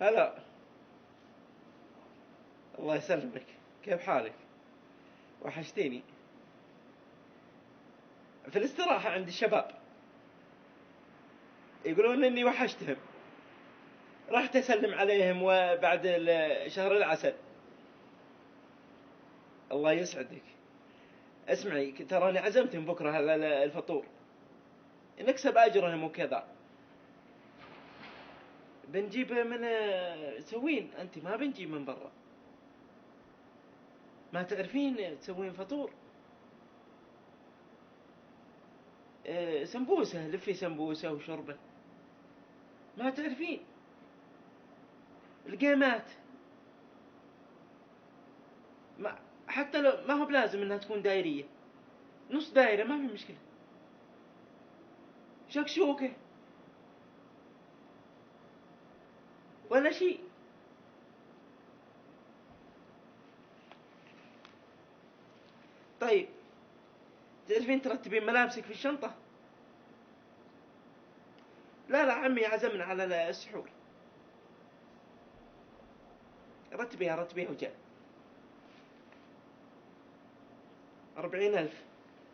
هلا. الله يسلمك. كيف حالك؟ وحشتيني. في الاستراحة عند الشباب يقولون اني وحشتهم، رحت اسلم عليهم وبعد شهر العسل. الله يسعدك. اسمعي، تراني عزمتهم بكرة على الفطور، نكسب اجرهم وكذا. بنجيب من سوين، انت ما بنجيب من برا. ما تعرفين تسوين فطور؟ سمبوسة، لفي سمبوسة وشربة. ما تعرفين؟ القيمات. ما حتى لو ما هو بلازم انها تكون دايرية، نص دايرة ما في مشكلة. شكشوكة ولا شيء. طيب، تعرفين ترتبين ملابسك في الشنطة؟ لا لا، عمي عزمنا على السحور. رتبيها رتبيها وجاء. 40,000.